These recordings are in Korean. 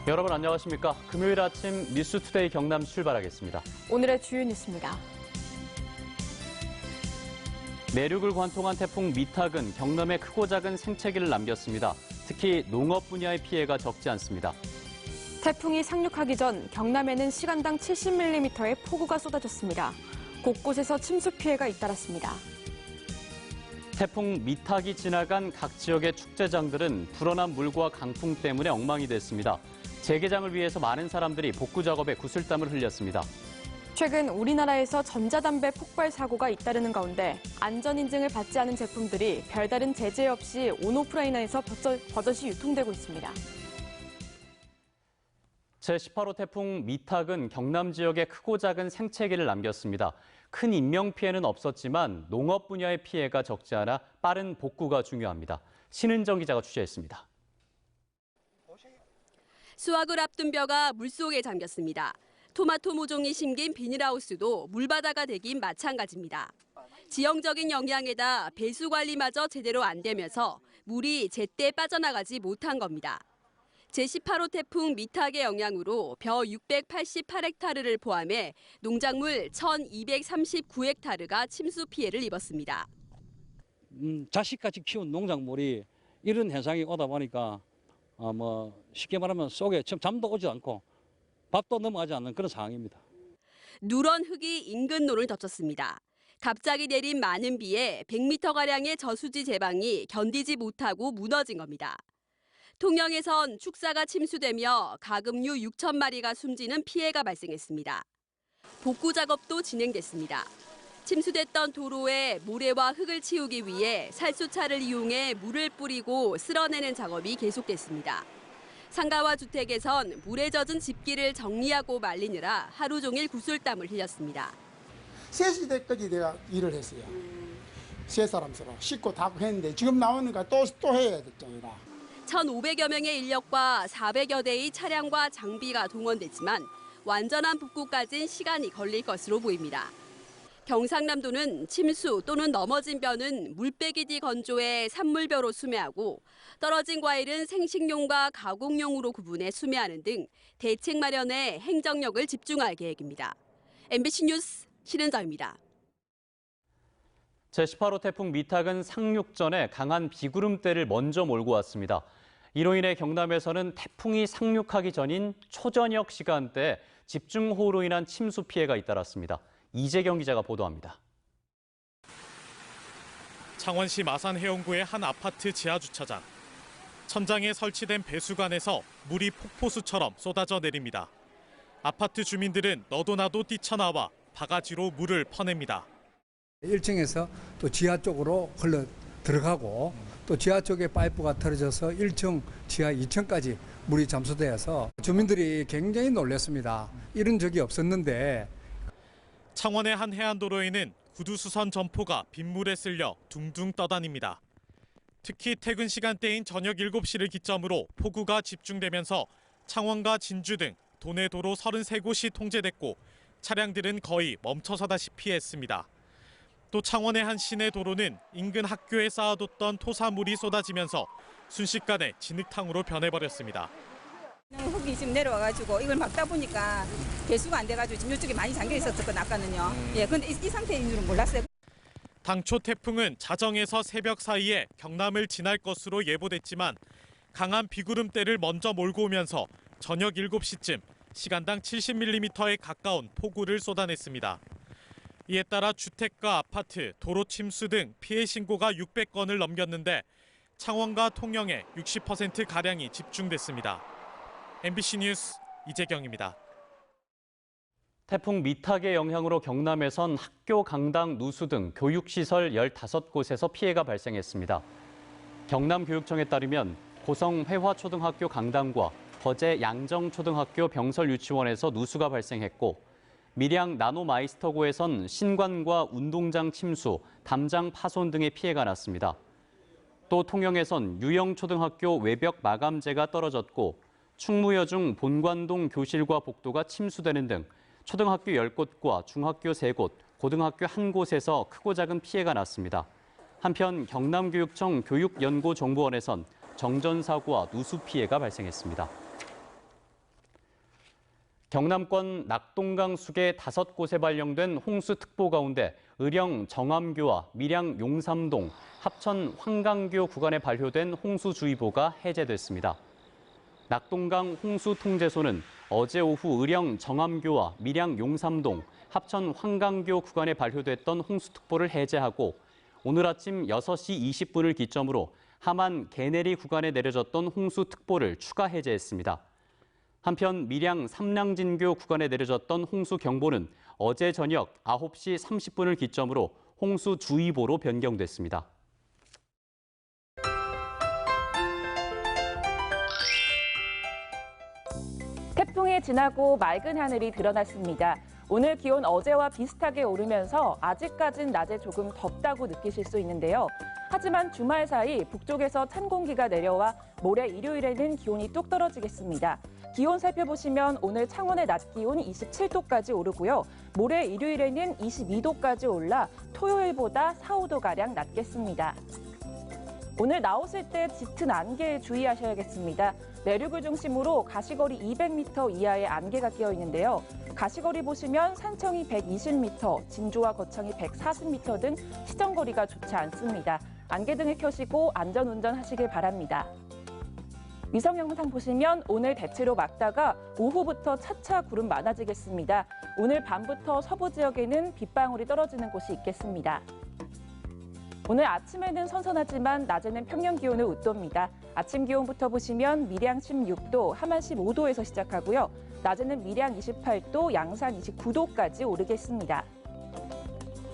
여러분 안녕하십니까? 금요일 아침 뉴스투데이 경남 출발하겠습니다. 오늘의 주요 뉴스입니다. 내륙을 관통한 태풍 미탁은 경남에 크고 작은 생채기를 남겼습니다. 특히 농업 분야의 피해가 적지 않습니다. 태풍이 상륙하기 전 경남에는 시간당 70mm의 폭우가 쏟아졌습니다. 곳곳에서 침수 피해가 잇따랐습니다. 태풍 미탁이 지나간 각 지역의 축제장들은 불어난 물과 강풍 때문에 엉망이 됐습니다. 재개장을 위해서 많은 사람들이 복구 작업에 구슬땀을 흘렸습니다. 최근 우리나라에서 전자담배 폭발 사고가 잇따르는 가운데 안전인증을 받지 않은 제품들이 별다른 제재 없이 온오프라인에서 버젓이 유통되고 있습니다. 제18호 태풍 미탁은 경남 지역에 크고 작은 생채기를 남겼습니다. 큰 인명피해는 없었지만 농업 분야의 피해가 적지 않아 빠른 복구가 중요합니다. 신은정 기자가 취재했습니다. 수확을 앞둔 벼가 물속에 잠겼습니다. 토마토 모종이 심긴 비닐하우스도 물바다가 되긴 마찬가지입니다. 지형적인 영향에다 배수 관리마저 제대로 안 되면서 물이 제때 빠져나가지 못한 겁니다. 제18호 태풍 미탁의 영향으로 벼 688헥타르를 포함해 농작물 1,239헥타르가 침수 피해를 입었습니다. 자식같이 키운 농작물이 이런 현상이 오다 보니까 쉽게 말하면 속에 잠도 오지 않고 밥도 넘어가지 않는 그런 상황입니다. 누런 흙이 인근로를 덮쳤습니다. 갑자기 내린 많은 비에 100m가량의 저수지 제방이 견디지 못하고 무너진 겁니다. 통영에선 축사가 침수되며 가금류 6천 마리가 숨지는 피해가 발생했습니다. 복구 작업도 진행됐습니다. 침수됐던 도로에 모래와 흙을 치우기 위해 살수차를 이용해 물을 뿌리고 쓸어내는 작업이 계속됐습니다. 상가와 주택에선 물에 젖은 집기를 정리하고 말리느라 하루 종일 구슬땀을 흘렸습니다. 3시 때까지 내가 일을 했어요. 세 사람처럼 씻고 다 했는데 지금 나오니까 또 해야 됐잖아요. 1,500여 명의 인력과 400여 대의 차량과 장비가 동원됐지만 완전한 복구까지는 시간이 걸릴 것으로 보입니다. 경상남도는 침수 또는 넘어진 벼는 물빼기디 건조해 산물벼로 수매하고 떨어진 과일은 생식용과 가공용으로 구분해 수매하는 등 대책 마련에 행정력을 집중할 계획입니다. MBC 뉴스 신은정입니다. 제18호 태풍 미탁은 상륙 전에 강한 비구름대를 먼저 몰고 왔습니다. 이로 인해 경남에서는 태풍이 상륙하기 전인 초저녁 시간대에 집중호우로 인한 침수 피해가 잇따랐습니다. 이재경 기자가 보도합니다. 창원시 마산 해운구의 한 아파트 지하 주차장. 천장에 설치된 배수관에서 물이 폭포수처럼 쏟아져 내립니다. 아파트 주민들은 너도 나도 뛰쳐나와 바가지로 물을 퍼냅니다. 1층에서 또 지하 쪽으로 흘러 들어가고 또 지하 쪽에 파이프가 틀어져서 1층, 지하 2층까지 물이 잠수되어서 주민들이 굉장히 놀랐습니다. 이런 적이 없었는데. 창원의 한 해안도로에는 구두수선 점포가 빗물에 쓸려 둥둥 떠다닙니다. 특히 퇴근 시간대인 저녁 7시를 기점으로 폭우가 집중되면서 창원과 진주 등 도내 도로 33곳이 통제됐고 차량들은 거의 멈춰서다시피 했습니다. 또 창원의 한 시내 도로는 인근 학교에 쌓아뒀던 토사물이 쏟아지면서 순식간에 진흙탕으로 변해버렸습니다. 흙이 지금 내려와가지고 이걸 막다 보니까 배수가 안 돼가지고 지금 이쪽에 많이 잠겨 있었거든요, 아까는요. 근데 이 상태인 줄은 몰랐어요. 당초 태풍은 자정에서 새벽 사이에 경남을 지날 것으로 예보됐지만 강한 비구름대를 먼저 몰고 오면서 저녁 7시쯤 시간당 70mm에 가까운 폭우를 쏟아냈습니다. 이에 따라 주택과 아파트, 도로 침수 등 피해 신고가 600건을 넘겼는데 창원과 통영에 60%가량이 집중됐습니다. MBC 뉴스 이재경입니다. 태풍 미탁의 영향으로 경남에선 학교, 강당, 누수 등 교육시설 15곳에서 피해가 발생했습니다. 경남교육청에 따르면 고성 회화초등학교 강당과 거제 양정초등학교 병설유치원에서 누수가 발생했고 밀양 나노마이스터고에선 신관과 운동장 침수, 담장 파손 등의 피해가 났습니다. 또 통영에선 유영초등학교 외벽 마감재가 떨어졌고 충무여중 본관동 교실과 복도가 침수되는 등 초등학교 10곳과 중학교 3곳, 고등학교 1곳에서 크고 작은 피해가 났습니다. 한편 경남교육청 교육연구정보원에선 정전사고와 누수 피해가 발생했습니다. 경남권 낙동강 수계 5곳에 발령된 홍수특보 가운데 의령 정암교와 밀양 용삼동, 합천 황강교 구간에 발효된 홍수주의보가 해제됐습니다. 낙동강 홍수통제소는 어제 오후 의령 정암교와 밀양 용삼동, 합천 황강교 구간에 발효됐던 홍수특보를 해제하고 오늘 아침 6시 20분을 기점으로 함안 개내리 구간에 내려졌던 홍수특보를 추가 해제했습니다. 한편 밀양 삼량진교 구간에 내려졌던 홍수경보는 어제 저녁 9시 30분을 기점으로 홍수주의보로 변경됐습니다. 태풍이 지나고 맑은 하늘이 드러났습니다. 오늘 기온 어제와 비슷하게 오르면서 아직까진 낮에 조금 덥다고 느끼실 수 있는데요. 하지만 주말 사이 북쪽에서 찬 공기가 내려와 모레 일요일에는 기온이 뚝 떨어지겠습니다. 기온 살펴보시면 오늘 창원의 낮 기온 27도까지 오르고요. 모레 일요일에는 22도까지 올라 토요일보다 4, 5도가량 낮겠습니다. 오늘 나오실 때 짙은 안개에 주의하셔야겠습니다. 내륙을 중심으로 가시거리 200m 이하의 안개가 끼어 있는데요. 가시거리 보시면 산청이 120m, 진주와 거창이 140m 등 시정거리가 좋지 않습니다. 안개등을 켜시고 안전운전 하시길 바랍니다. 위성 영상 보시면 오늘 대체로 맑다가 오후부터 차차 구름 많아지겠습니다. 오늘 밤부터 서부 지역에는 빗방울이 떨어지는 곳이 있겠습니다. 오늘 아침에는 선선하지만 낮에는 평년 기온을 웃돕니다. 아침 기온부터 보시면 밀양 16도, 함안 15도에서 시작하고요. 낮에는 밀양 28도, 양산 29도까지 오르겠습니다.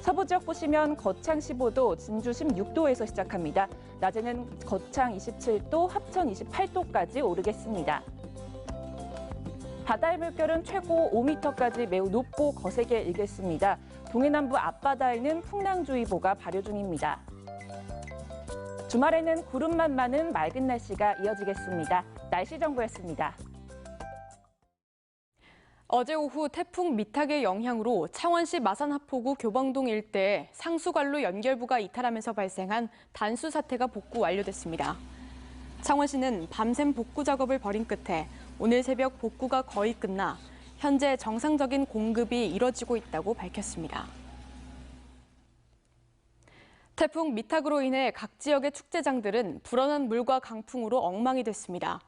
서부 지역 보시면 거창 15도, 진주 16도에서 시작합니다. 낮에는 거창 27도, 합천 28도까지 오르겠습니다. 바다의 물결은 최고 5m까지 매우 높고 거세게 일겠습니다. 동해남부 앞바다에는 풍랑주의보가 발효 중입니다. 주말에는 구름만 많은 맑은 날씨가 이어지겠습니다. 날씨 정보였습니다. 어제 오후 태풍 미탁의 영향으로 창원시 마산하포구 교방동 일대에 상수관로 연결부가 이탈하면서 발생한 단수 사태가 복구 완료됐습니다. 창원시는 밤샘 복구 작업을 벌인 끝에 오늘 새벽 복구가 거의 끝나 현재 정상적인 공급이 이뤄지고 있다고 밝혔습니다. 태풍 미탁으로 인해 각 지역의 축제장들은 불어난 물과 강풍으로 엉망이 됐습니다.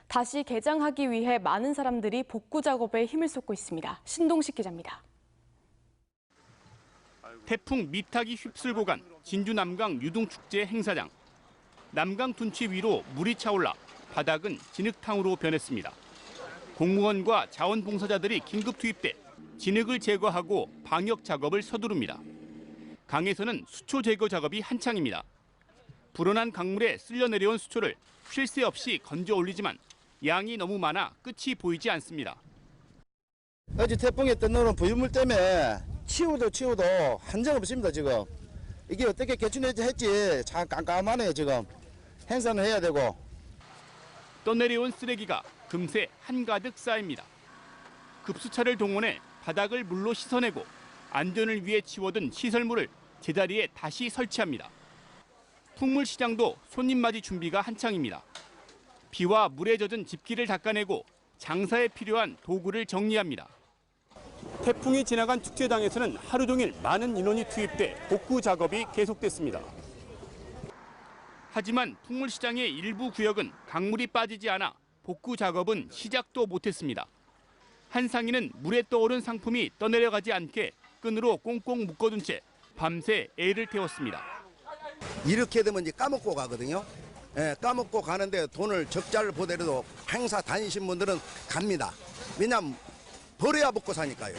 다시 개장하기 위해 많은 사람들이 복구 작업에 힘을 쏟고 있습니다. 신동식 기자입니다. 태풍 미탁이 휩쓸고 간 진주 남강 유동축제 행사장. 남강 둔치 위로 물이 차올라 바닥은 진흙탕으로 변했습니다. 공무원과 자원봉사자들이 긴급 투입돼 진흙을 제거하고 방역 작업을 서두릅니다. 강에서는 수초 제거 작업이 한창입니다. 불어난 강물에 쓸려 내려온 수초를 쉴 새 없이 건져 올리지만 양이 너무 많아 끝이 보이지 않습니다. 어제 태풍에 떠나는 부유물 때문에 치우도 한정없습니다. 지금 이게 어떻게 개춘했지 참 깜깜하네요. 지금 행사는 해야 되고. 떠내려온 쓰레기가 금세 한가득 쌓입니다. 급수차를 동원해 바닥을 물로 씻어내고 안전을 위해 치워둔 시설물을 제자리에 다시 설치합니다. 풍물시장도 손님 맞이 준비가 한창입니다. 비와 물에 젖은 집기를 닦아내고 장사에 필요한 도구를 정리합니다. 태풍이 지나간 축제장에서는 하루 종일 많은 인원이 투입돼 복구 작업이 계속됐습니다. 하지만 풍물시장의 일부 구역은 강물이 빠지지 않아 복구 작업은 시작도 못했습니다. 한 상인은 물에 떠오른 상품이 떠내려가지 않게 끈으로 꽁꽁 묶어둔 채 밤새 애를 태웠습니다. 이렇게 되면 이제 까먹고 가거든요. 까먹고 가는데 돈을 적자를 보더라도 행사 다니신 분들은 갑니다. 왜냐하면 버려야 먹고 사니까요.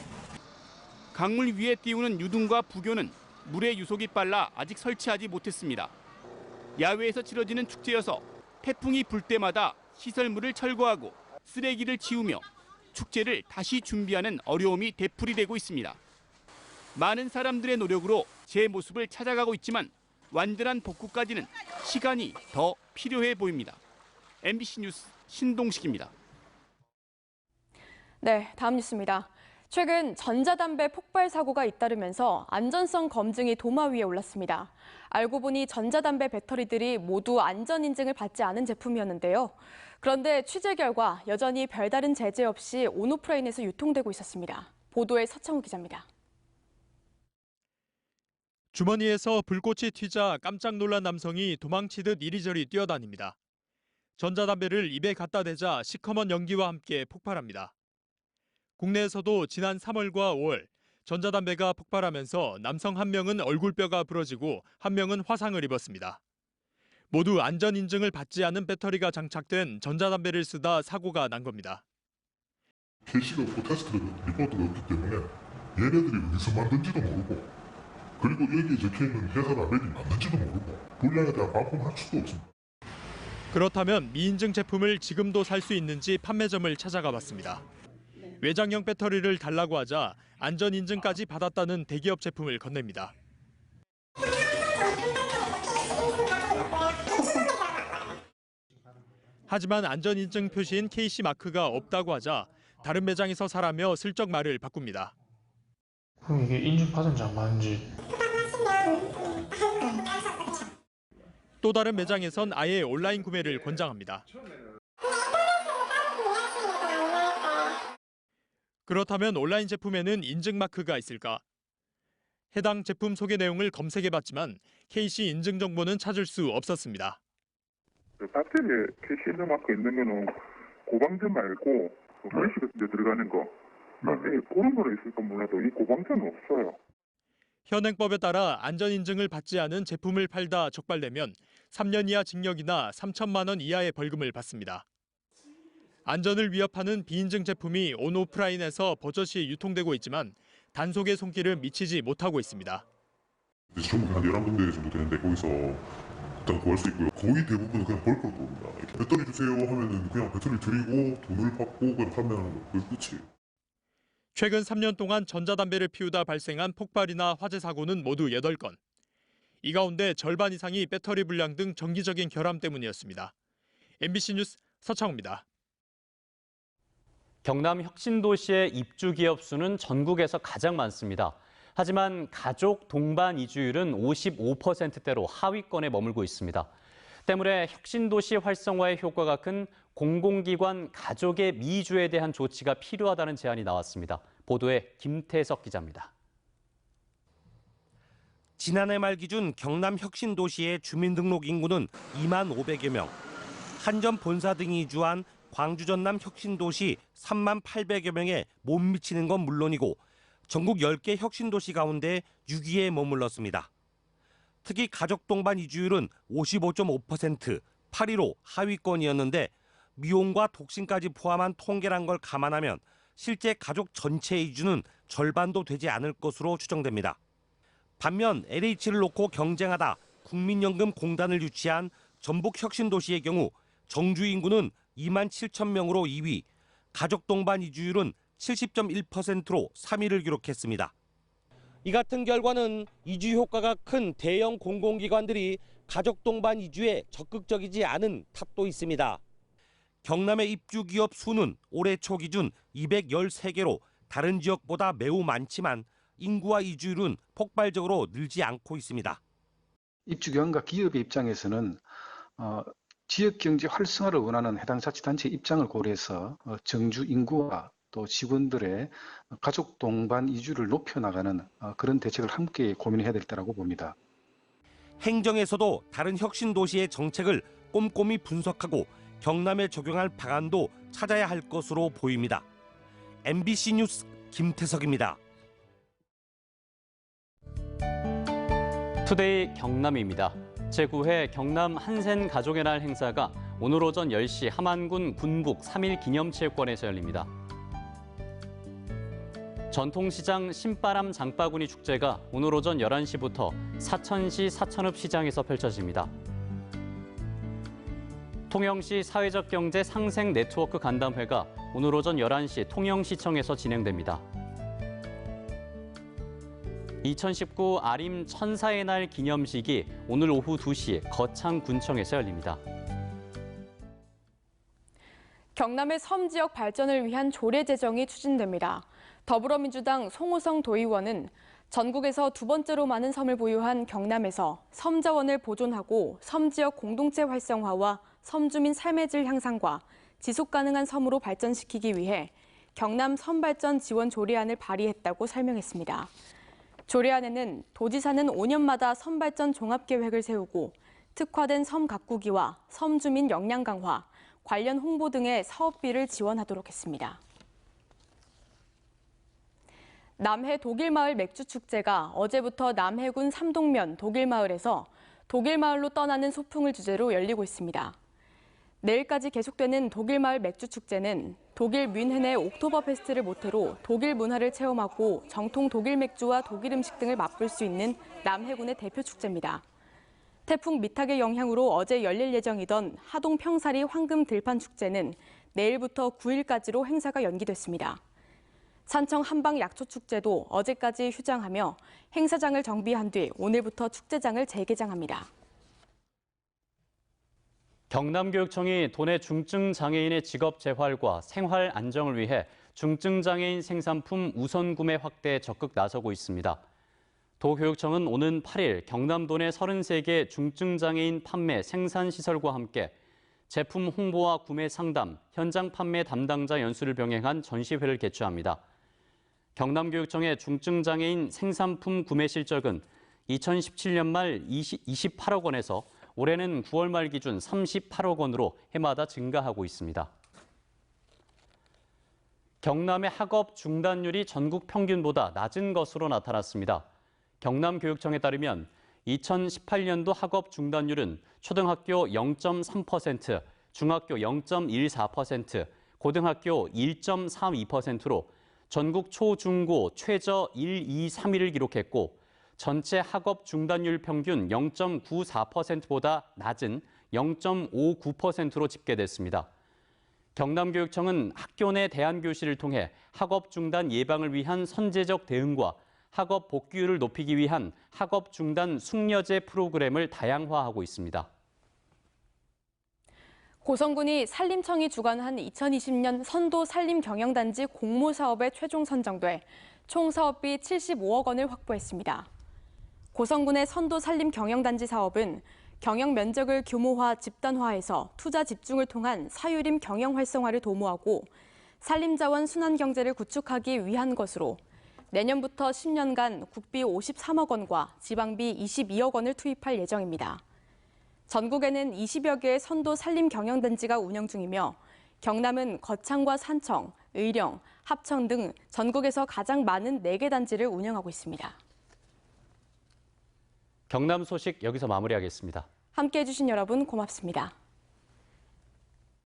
강물 위에 띄우는 유등과 부교는 물의 유속이 빨라 아직 설치하지 못했습니다. 야외에서 치러지는 축제여서 태풍이 불 때마다 시설물을 철거하고 쓰레기를 치우며 축제를 다시 준비하는 어려움이 되풀이되고 있습니다. 많은 사람들의 노력으로 제 모습을 찾아가고 있지만 완전한 복구까지는 시간이 더 필요해 보입니다. MBC 뉴스 신동식입니다. 네, 다음 뉴스입니다. 최근 전자담배 폭발 사고가 잇따르면서 안전성 검증이 도마 위에 올랐습니다. 알고 보니 전자담배 배터리들이 모두 안전인증을 받지 않은 제품이었는데요. 그런데 취재 결과 여전히 별다른 제재 없이 온오프라인에서 유통되고 있었습니다. 보도에 서창우 기자입니다. 주머니에서 불꽃이 튀자 깜짝 놀란 남성이 도망치듯 이리저리 뛰어다닙니다. 전자담배를 입에 갖다 대자 시커먼 연기와 함께 폭발합니다. 국내에서도 지난 3월과 5월 전자담배가 폭발하면서 남성 한 명은 얼굴뼈가 부러지고 한 명은 화상을 입었습니다. 모두 안전인증을 받지 않은 배터리가 장착된 전자담배를 쓰다 사고가 난 겁니다. KC가 없고 테스트 리포트가 없기 때문에 얘네들이 어디서 만든지도 모르고 그리고 여기에 적혀있는 회사 라벨이 맞는지도 모르고 불량에 대한 반품할 수도 없습니다. 그렇다면 미인증 제품을 지금도 살 수 있는지 판매점을 찾아가 봤습니다. 외장형 배터리를 달라고 하자 안전인증까지 받았다는 대기업 제품을 건넵니다. 하지만 안전인증 표시인 KC 마크가 없다고 하자 다른 매장에서 사라며 슬쩍 말을 바꿉니다. 그럼 이게 인증받은지 안 받은지. 또 다른 매장에선 아예 온라인 구매를 권장합니다. 그렇다면 온라인 제품에는 인증 마크가 있을까? 해당 제품 소개 내용을 검색해봤지만 KC 인증 정보는 찾을 수 없었습니다. 배터리에 KC 인증 마크 있는 거는 고방전 말고 플래시 같은 데 들어가는 거 그런 거는 있을까 몰라도 이 고방전은 없어요. 현행법에 따라 안전인증을 받지 않은 제품을 팔다 적발되면 3년 이하 징역이나 3천만 원 이하의 벌금을 받습니다. 안전을 위협하는 비인증 제품이 온오프라인에서 버젓이 유통되고 있지만 단속의 손길을 미치지 못하고 있습니다. 전국 한 11군데 정도 되는데 거기서 일단 구할 수 있고요. 거의 대부분은 그냥 벌크로 들어옵니다. 배터리 주세요 하면은 그냥 배터리 드리고 돈을 받고 그냥 판매하는 거 그게 끝이에요. 최근 3년 동안 전자담배를 피우다 발생한 폭발이나 화재 사고는 모두 8건. 이 가운데 절반 이상이 배터리 불량 등 정기적인 결함 때문이었습니다. MBC 뉴스 서창우입니다. 경남 혁신도시의 입주 기업 수는 전국에서 가장 많습니다. 하지만 가족 동반 이주율은 55%대로 하위권에 머물고 있습니다. 때문에 혁신도시 활성화의 효과가 큰 공공기관 가족의 미이주에 대한 조치가 필요하다는 제안이 나왔습니다. 보도에 김태석 기자입니다. 지난해 말 기준 경남 혁신도시의 주민등록 인구는 2만 500여 명. 한전 본사 등이 이주한 광주 전남 혁신도시 3만 800여 명에 못 미치는 건 물론이고 전국 10개 혁신도시 가운데 6위에 머물렀습니다. 특히 가족 동반 이주율은 55.5%, 8위로 하위권이었는데 미혼과 독신까지 포함한 통계란 걸 감안하면 실제 가족 전체 이주는 절반도 되지 않을 것으로 추정됩니다. 반면 LH를 놓고 경쟁하다 국민연금공단을 유치한 전북혁신도시의 경우 정주 인구는 2만 7천 명으로 2위, 가족 동반 이주율은 70.1%로 3위를 기록했습니다. 이 같은 결과는 이주 효과가 큰 대형 공공기관들이 가족 동반 이주에 적극적이지 않은 탓도 있습니다. 경남의 입주 기업 수는 올해 초 기준 213개로 다른 지역보다 매우 많지만 인구와 이주율은 폭발적으로 늘지 않고 있습니다. 입주기관과 기업의 입장에서는 지역경제 활성화를 원하는 해당 자치단체의 입장을 고려해서 정주 인구와 또 직원들의 가족 동반 이주를 높여나가는 그런 대책을 함께 고민해야 될 때라고 봅니다. 행정에서도 다른 혁신도시의 정책을 꼼꼼히 분석하고 경남에 적용할 방안도 찾아야 할 것으로 보입니다. MBC 뉴스 김태석입니다. 투데이 경남입니다. 제9회 경남 한센 가족의 날 행사가 오늘 오전 10시 함안군 군북 3.1 기념체육관에서 열립니다. 전통시장 신바람 장바구니 축제가 오늘 오전 11시부터 사천시 사천읍 시장에서 펼쳐집니다. 통영시 사회적 경제 상생 네트워크 간담회가 오늘 오전 11시 통영시청에서 진행됩니다. 2019 아림 천사의 날 기념식이 오늘 오후 2시 거창군청에서 열립니다. 경남의 섬 지역 발전을 위한 조례 제정이 추진됩니다. 더불어민주당 송호성 도의원은 전국에서 두 번째로 많은 섬을 보유한 경남에서 섬 자원을 보존하고 섬 지역 공동체 활성화와 섬 주민 삶의 질 향상과 지속 가능한 섬으로 발전시키기 위해 경남 섬발전 지원 조례안을 발의했다고 설명했습니다. 조례안에는 도지사는 5년마다 섬발전 종합계획을 세우고 특화된 섬 가꾸기와 섬 주민 역량 강화, 관련 홍보 등의 사업비를 지원하도록 했습니다. 남해 독일마을 맥주축제가 어제부터 남해군 삼동면 독일마을에서 독일마을로 떠나는 소풍을 주제로 열리고 있습니다. 내일까지 계속되는 독일마을 맥주축제는 독일 뮌헨의 옥토버 페스트를 모태로 독일 문화를 체험하고 정통 독일 맥주와 독일 음식 등을 맛볼 수 있는 남해군의 대표 축제입니다. 태풍 미탁의 영향으로 어제 열릴 예정이던 하동 평사리 황금 들판 축제는 내일부터 9일까지로 행사가 연기됐습니다. 산청 한방 약초 축제도 어제까지 휴장하며 행사장을 정비한 뒤 오늘부터 축제장을 재개장합니다. 경남교육청이 도내 중증장애인의 직업 재활과 생활 안정을 위해 중증장애인 생산품 우선 구매 확대에 적극 나서고 있습니다. 도교육청은 오는 8일 경남도 내 33개 중증장애인 판매 생산시설과 함께 제품 홍보와 구매 상담, 현장 판매 담당자 연수를 병행한 전시회를 개최합니다. 경남교육청의 중증장애인 생산품 구매 실적은 2017년 말 28억 원에서 올해는 9월 말 기준 38억 원으로 해마다 증가하고 있습니다. 경남의 학업 중단율이 전국 평균보다 낮은 것으로 나타났습니다. 경남교육청에 따르면 2018년도 학업 중단율은 초등학교 0.3%, 중학교 0.14%, 고등학교 1.32%로 전국 초, 중, 고 최저 1, 2, 3위를 기록했고 전체 학업 중단율 평균 0.94%보다 낮은 0.59%로 집계됐습니다. 경남교육청은 학교 내 대안교실을 통해 학업 중단 예방을 위한 선제적 대응과 학업 복귀율을 높이기 위한 학업 중단 숙려제 프로그램을 다양화하고 있습니다. 고성군이 산림청이 주관한 2020년 선도 산림경영단지 공모사업에 최종 선정돼 총 사업비 75억 원을 확보했습니다. 고성군의 선도 산림경영단지 사업은 경영 면적을 규모화, 집단화해서 투자 집중을 통한 사유림 경영 활성화를 도모하고 산림자원 순환경제를 구축하기 위한 것으로 내년부터 10년간 국비 53억 원과 지방비 22억 원을 투입할 예정입니다. 전국에는 20여 개의 선도 산림경영단지가 운영 중이며 경남은 거창과 산청, 의령, 합천 등 전국에서 가장 많은 4개 단지를 운영하고 있습니다. 경남 소식 여기서 마무리하겠습니다. 함께해 주신 여러분 고맙습니다.